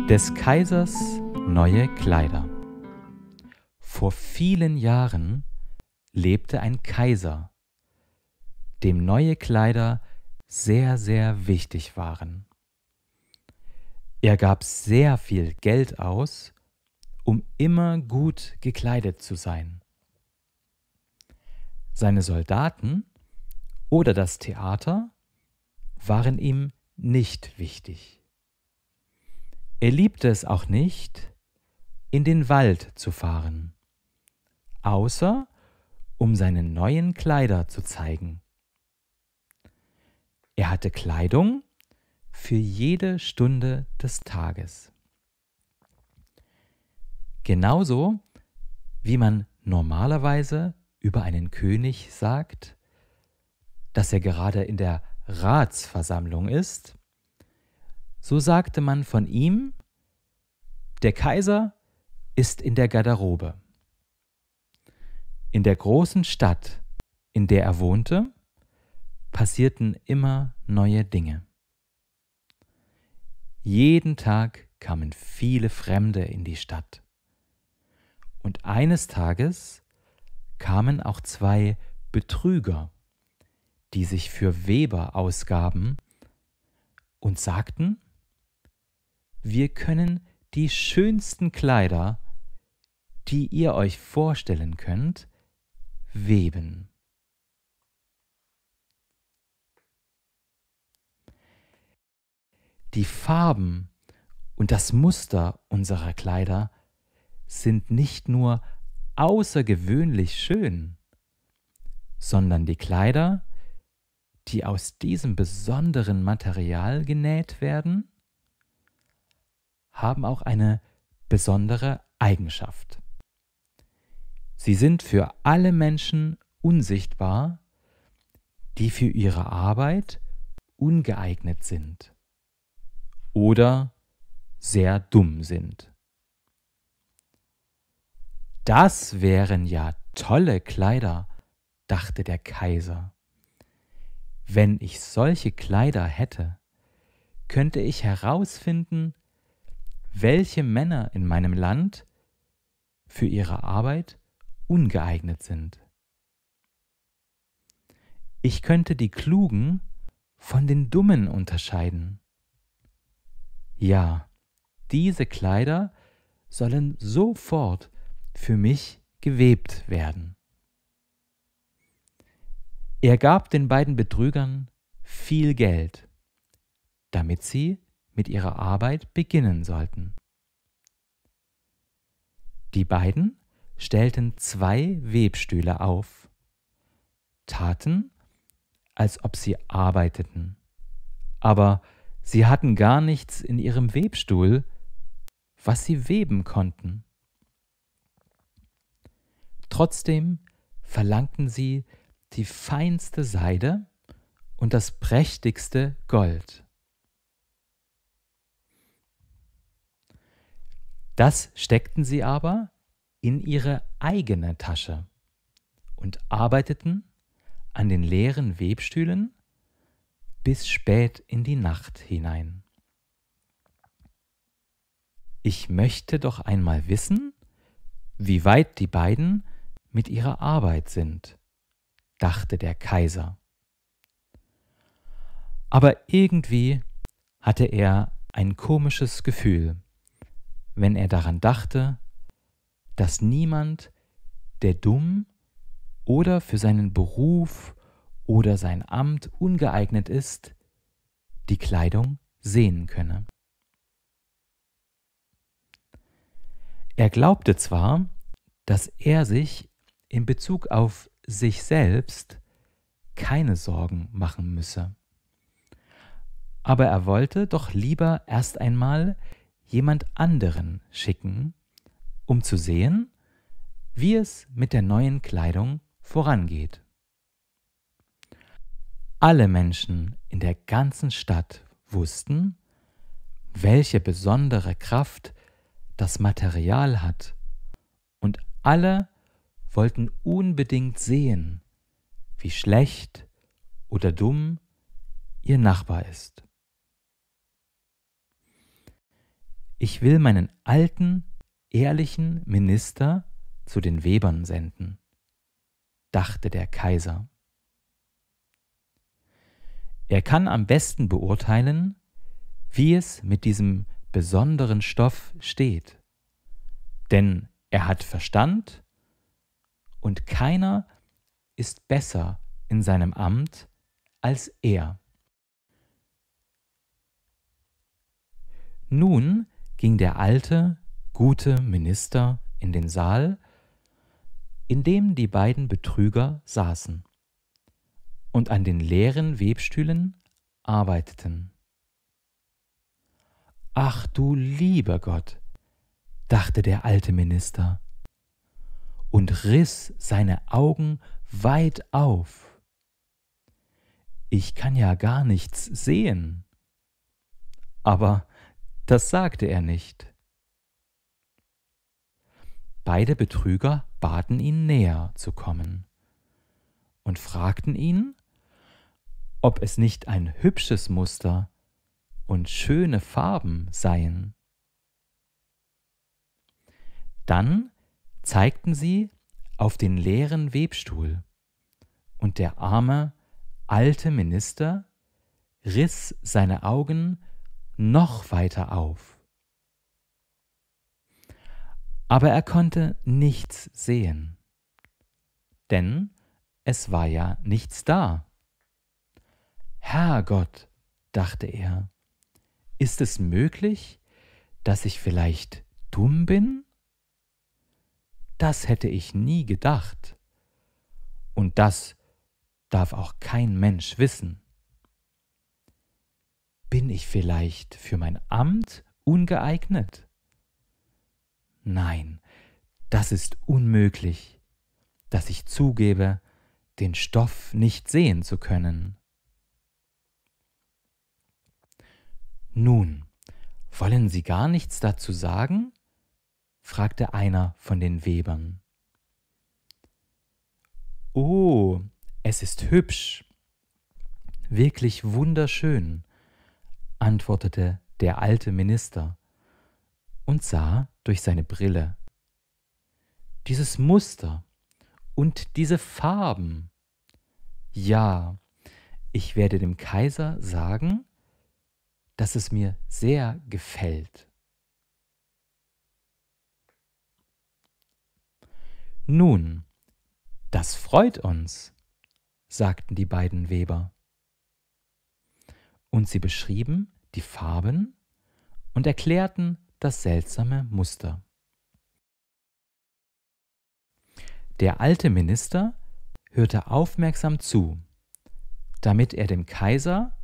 Des Kaisers neue Kleider. Vor vielen Jahren lebte ein Kaiser, dem neue Kleider sehr, sehr wichtig waren. Er gab sehr viel Geld aus, um immer gut gekleidet zu sein. Seine Soldaten oder das Theater waren ihm nicht wichtig. Er liebte es auch nicht, in den Wald zu fahren, außer um seine neuen Kleider zu zeigen. Er hatte Kleidung für jede Stunde des Tages. Genauso wie man normalerweise über einen König sagt, dass er gerade in der Ratsversammlung ist, so sagte man von ihm, der Kaiser ist in der Garderobe. In der großen Stadt, in der er wohnte, passierten immer neue Dinge. Jeden Tag kamen viele Fremde in die Stadt. Und eines Tages kamen auch zwei Betrüger, die sich für Weber ausgaben und sagten, wir können die schönsten Kleider, die ihr euch vorstellen könnt, weben. Die Farben und das Muster unserer Kleider sind nicht nur außergewöhnlich schön, sondern die Kleider, die aus diesem besonderen Material genäht werden, haben auch eine besondere Eigenschaft. Sie sind für alle Menschen unsichtbar, die für ihre Arbeit ungeeignet sind oder sehr dumm sind. Das wären ja tolle Kleider, dachte der Kaiser. Wenn ich solche Kleider hätte, könnte ich herausfinden, welche Männer in meinem Land für ihre Arbeit ungeeignet sind. Ich könnte die Klugen von den Dummen unterscheiden. Ja, diese Kleider sollen sofort für mich gewebt werden. Er gab den beiden Betrügern viel Geld, damit sie mit ihrer Arbeit beginnen sollten. Die beiden stellten zwei Webstühle auf, taten, als ob sie arbeiteten, aber sie hatten gar nichts in ihrem Webstuhl, was sie weben konnten. Trotzdem verlangten sie die feinste Seide und das prächtigste Gold. Das steckten sie aber in ihre eigene Tasche und arbeiteten an den leeren Webstühlen bis spät in die Nacht hinein. Ich möchte doch einmal wissen, wie weit die beiden mit ihrer Arbeit sind, dachte der Kaiser. Aber irgendwie hatte er ein komisches Gefühl, wenn er daran dachte, dass niemand, der dumm oder für seinen Beruf oder sein Amt ungeeignet ist, die Kleidung sehen könne. Er glaubte zwar, dass er sich in Bezug auf sich selbst keine Sorgen machen müsse, aber er wollte doch lieber erst einmal jemand anderen schicken, um zu sehen, wie es mit der neuen Kleidung vorangeht. Alle Menschen in der ganzen Stadt wussten, welche besondere Kraft das Material hat, und alle wollten unbedingt sehen, wie schlecht oder dumm ihr Nachbar ist. Ich will meinen alten, ehrlichen Minister zu den Webern senden, dachte der Kaiser. Er kann am besten beurteilen, wie es mit diesem besonderen Stoff steht, denn er hat Verstand und keiner ist besser in seinem Amt als er. Nun ging der alte, gute Minister in den Saal, in dem die beiden Betrüger saßen und an den leeren Webstühlen arbeiteten. »Ach du lieber Gott«, dachte der alte Minister und riss seine Augen weit auf. »Ich kann ja gar nichts sehen.« Aber das sagte er nicht. Beide Betrüger baten ihn, näher zu kommen und fragten ihn, ob es nicht ein hübsches Muster und schöne Farben seien. Dann zeigten sie auf den leeren Webstuhl, und der arme, alte Minister riss seine Augen noch weiter auf. Aber er konnte nichts sehen, denn es war ja nichts da. »Herrgott«, dachte er, »ist es möglich, dass ich vielleicht dumm bin? Das hätte ich nie gedacht. Und das darf auch kein Mensch wissen. Bin ich vielleicht für mein Amt ungeeignet? Nein, das ist unmöglich, dass ich zugebe, den Stoff nicht sehen zu können. »Nun, wollen Sie gar nichts dazu sagen?« fragte einer von den Webern. »Oh, es ist hübsch, wirklich wunderschön«, antwortete der alte Minister und sah durch seine Brille. »Dieses Muster und diese Farben. Ja, ich werde dem Kaiser sagen, dass es mir sehr gefällt.« »Nun, das freut uns«, sagten die beiden Weber. Und sie beschrieben die Farben und erklärten das seltsame Muster. Der alte Minister hörte aufmerksam zu, damit er dem Kaiser,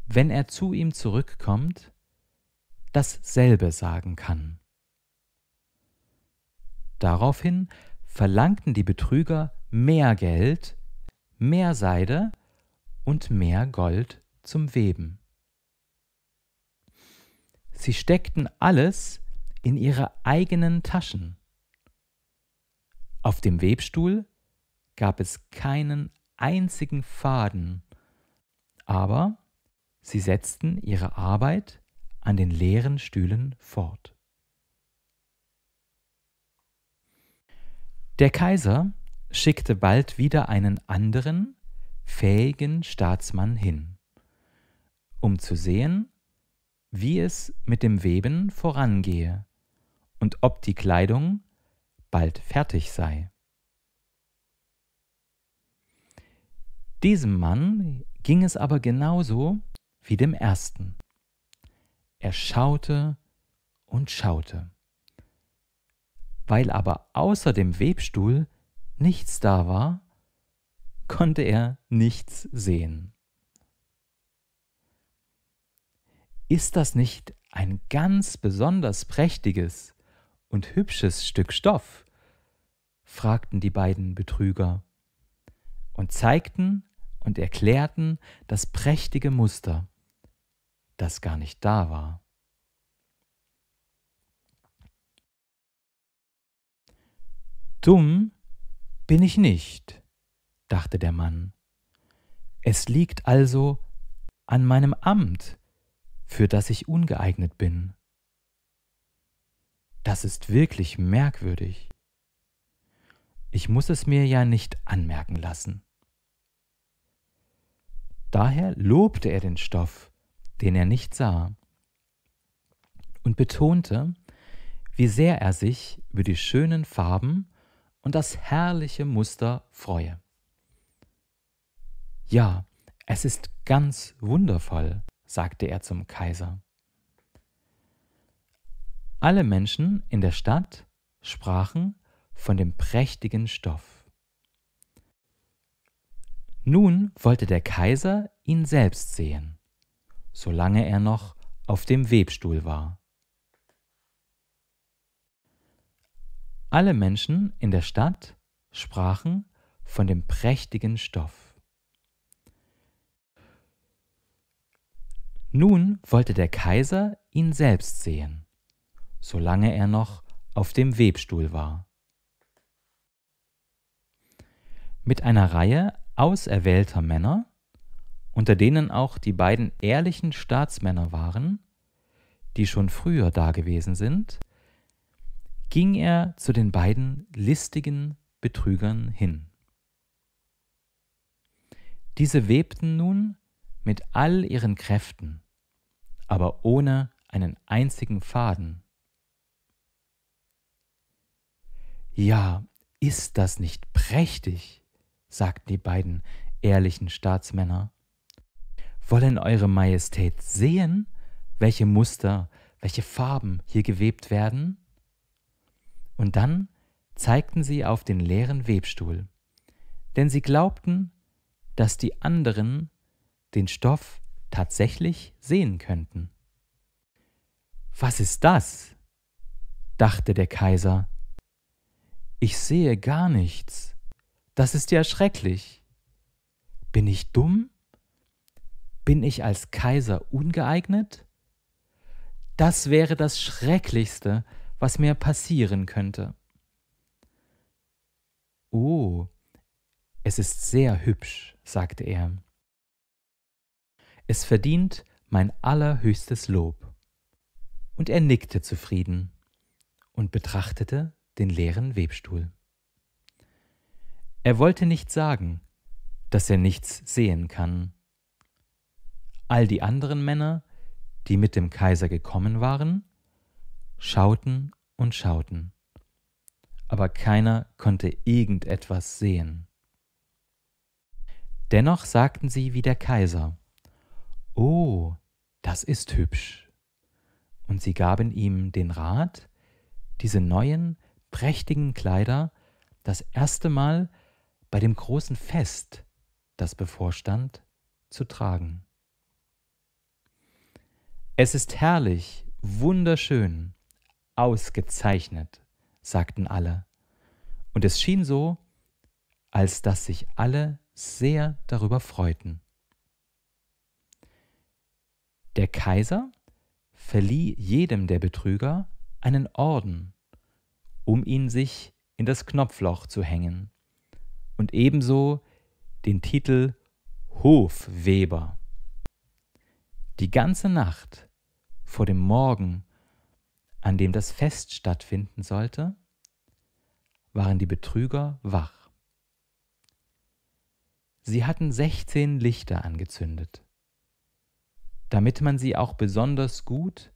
wenn er zu ihm zurückkommt, dasselbe sagen kann. Daraufhin verlangten die Betrüger mehr Geld, mehr Seide und mehr Gold zum Weben. Sie steckten alles in ihre eigenen Taschen. Auf dem Webstuhl gab es keinen einzigen Faden, aber sie setzten ihre Arbeit an den leeren Stühlen fort. Der Kaiser schickte bald wieder einen anderen, fähigen Staatsmann hin, um zu sehen, wie es mit dem Weben vorangehe und ob die Kleidung bald fertig sei. Diesem Mann ging es aber genauso wie dem ersten. Er schaute und schaute. Weil aber außer dem Webstuhl nichts da war, konnte er nichts sehen. »Ist das nicht ein ganz besonders prächtiges und hübsches Stück Stoff?« fragten die beiden Betrüger und zeigten und erklärten das prächtige Muster, das gar nicht da war. »Dumm bin ich nicht«, dachte der Mann. »Es liegt also an meinem Amt, für das ich ungeeignet bin. Das ist wirklich merkwürdig. Ich muss es mir ja nicht anmerken lassen. Daher lobte er den Stoff, den er nicht sah, und betonte, wie sehr er sich über die schönen Farben und das herrliche Muster freue. Ja, es ist ganz wundervoll, sagte er zum Kaiser. Alle Menschen in der Stadt sprachen von dem prächtigen Stoff. Nun wollte der Kaiser ihn selbst sehen, solange er noch auf dem Webstuhl war. Alle Menschen in der Stadt sprachen von dem prächtigen Stoff. Nun wollte der Kaiser ihn selbst sehen, solange er noch auf dem Webstuhl war. Mit einer Reihe auserwählter Männer, unter denen auch die beiden ehrlichen Staatsmänner waren, die schon früher dagewesen sind, ging er zu den beiden listigen Betrügern hin. Diese webten nun mit all ihren Kräften, aber ohne einen einzigen Faden. Ja, ist das nicht prächtig, sagten die beiden ehrlichen Staatsmänner. Wollen Eure Majestät sehen, welche Muster, welche Farben hier gewebt werden? Und dann zeigten sie auf den leeren Webstuhl, denn sie glaubten, dass die anderen den Stoff tatsächlich sehen könnten. Was ist das? Dachte der Kaiser. Ich sehe gar nichts. Das ist ja schrecklich. Bin ich dumm? Bin ich als Kaiser ungeeignet? Das wäre das Schrecklichste, was mir passieren könnte. Oh, es ist sehr hübsch, sagte er. Es verdient mein allerhöchstes Lob. Und er nickte zufrieden und betrachtete den leeren Webstuhl. Er wollte nicht sagen, dass er nichts sehen kann. All die anderen Männer, die mit dem Kaiser gekommen waren, schauten und schauten, aber keiner konnte irgendetwas sehen. Dennoch sagten sie wie der Kaiser: Oh, das ist hübsch. Und sie gaben ihm den Rat, diese neuen, prächtigen Kleider das erste Mal bei dem großen Fest, das bevorstand, zu tragen. Es ist herrlich, wunderschön, ausgezeichnet, sagten alle, und es schien so, als dass sich alle sehr darüber freuten. Der Kaiser verlieh jedem der Betrüger einen Orden, um ihn sich in das Knopfloch zu hängen, und ebenso den Titel Hofweber. Die ganze Nacht vor dem Morgen, an dem das Fest stattfinden sollte, waren die Betrüger wach. Sie hatten 16 Lichter angezündet, damit man sie auch besonders gut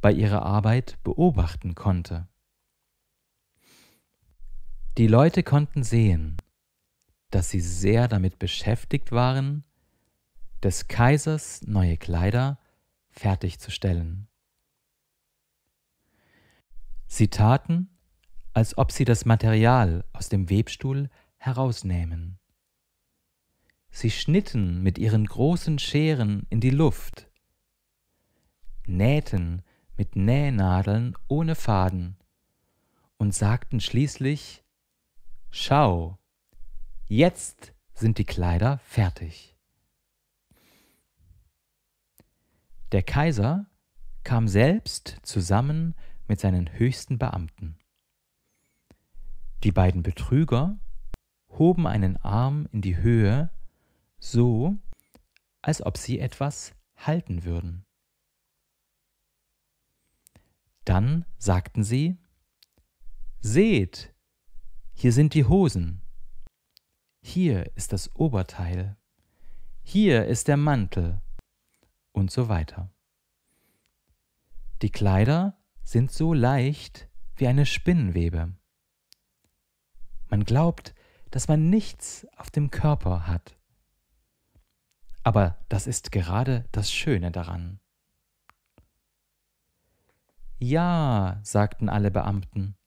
bei ihrer Arbeit beobachten konnte. Die Leute konnten sehen, dass sie sehr damit beschäftigt waren, des Kaisers neue Kleider fertigzustellen. Sie taten, als ob sie das Material aus dem Webstuhl herausnähmen. Sie schnitten mit ihren großen Scheren in die Luft, nähten mit Nähnadeln ohne Faden und sagten schließlich: Schau, jetzt sind die Kleider fertig. Der Kaiser kam selbst zusammen mit seinen höchsten Beamten. Die beiden Betrüger hoben einen Arm in die Höhe, so, als ob sie etwas halten würden. Dann sagten sie: Seht, hier sind die Hosen, hier ist das Oberteil, hier ist der Mantel und so weiter. Die Kleider sind so leicht wie eine Spinnenwebe. Man glaubt, dass man nichts auf dem Körper hat. Aber das ist gerade das Schöne daran. Ja, sagten alle Beamten,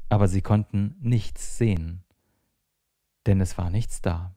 aber sie konnten nichts sehen, denn es war nichts da.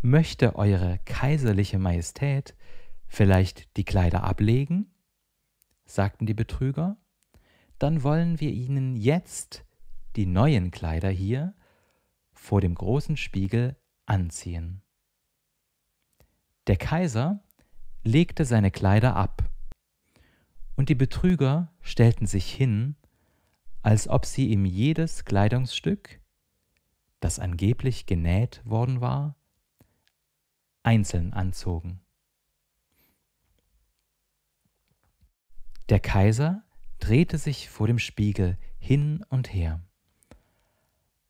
Möchte Eure kaiserliche Majestät vielleicht die Kleider ablegen? Sagten die Betrüger. Dann wollen wir Ihnen jetzt die neuen Kleider hier vor dem großen Spiegel anziehen. Der Kaiser legte seine Kleider ab, und die Betrüger stellten sich hin, als ob sie ihm jedes Kleidungsstück, das angeblich genäht worden war, einzeln anzogen. Der Kaiser drehte sich vor dem Spiegel hin und her.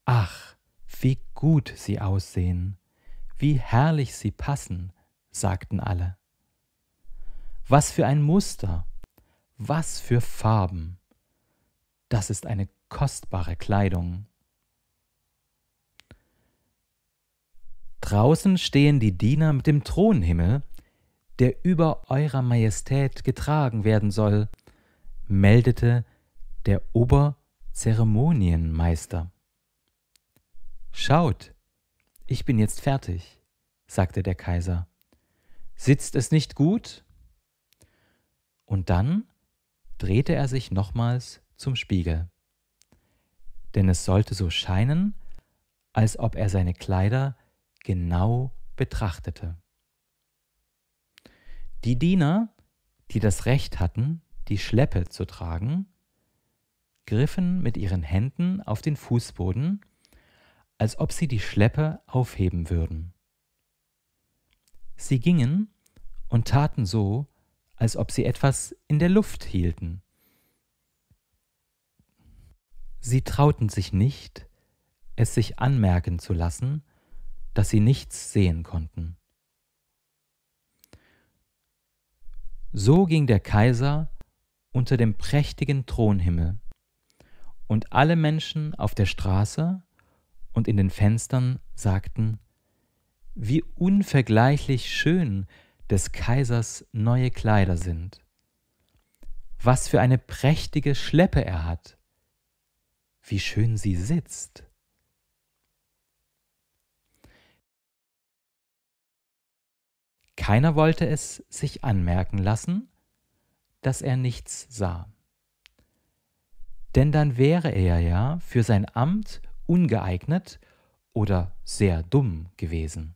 Ach, wie gut sie aussehen, wie herrlich sie passen, sagten alle. Was für ein Muster, was für Farben. Das ist eine kostbare Kleidung. Draußen stehen die Diener mit dem Thronhimmel, der über Eurer Majestät getragen werden soll, meldete der Oberzeremonienmeister. Schaut, ich bin jetzt fertig, sagte der Kaiser. Sitzt es nicht gut? Und dann drehte er sich nochmals zum Spiegel, denn es sollte so scheinen, als ob er seine Kleider genau betrachtete. Die Diener, die das Recht hatten, die Schleppe zu tragen, griffen mit ihren Händen auf den Fußboden, als ob sie die Schleppe aufheben würden. Sie gingen und taten so, als ob sie etwas in der Luft hielten. Sie trauten sich nicht, es sich anmerken zu lassen, dass sie nichts sehen konnten. So ging der Kaiser unter dem prächtigen Thronhimmel, und alle Menschen auf der Straße und in den Fenstern sagten: Wie unvergleichlich schön des Kaisers neue Kleider sind. Was für eine prächtige Schleppe er hat. Wie schön sie sitzt. Keiner wollte es sich anmerken lassen, dass er nichts sah. Denn dann wäre er ja für sein Amt ungeeignet oder sehr dumm gewesen.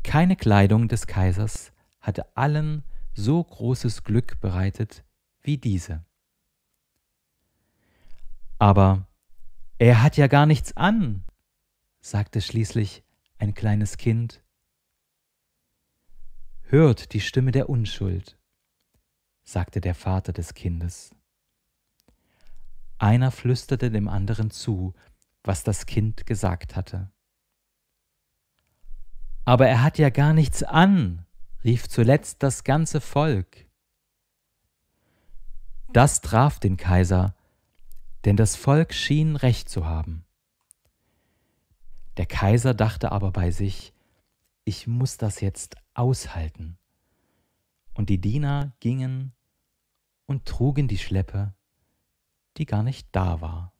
Keine Kleidung des Kaisers hatte allen so großes Glück bereitet wie diese. Aber er hat ja gar nichts an, sagte schließlich ein kleines Kind. Hört die Stimme der Unschuld, sagte der Vater des Kindes. Einer flüsterte dem anderen zu, was das Kind gesagt hatte. Aber er hat ja gar nichts an, rief zuletzt das ganze Volk. Das traf den Kaiser, denn das Volk schien recht zu haben. Der Kaiser dachte aber bei sich: Ich muss das jetzt aushalten. Und die Diener gingen und trugen die Schleppe, die gar nicht da war.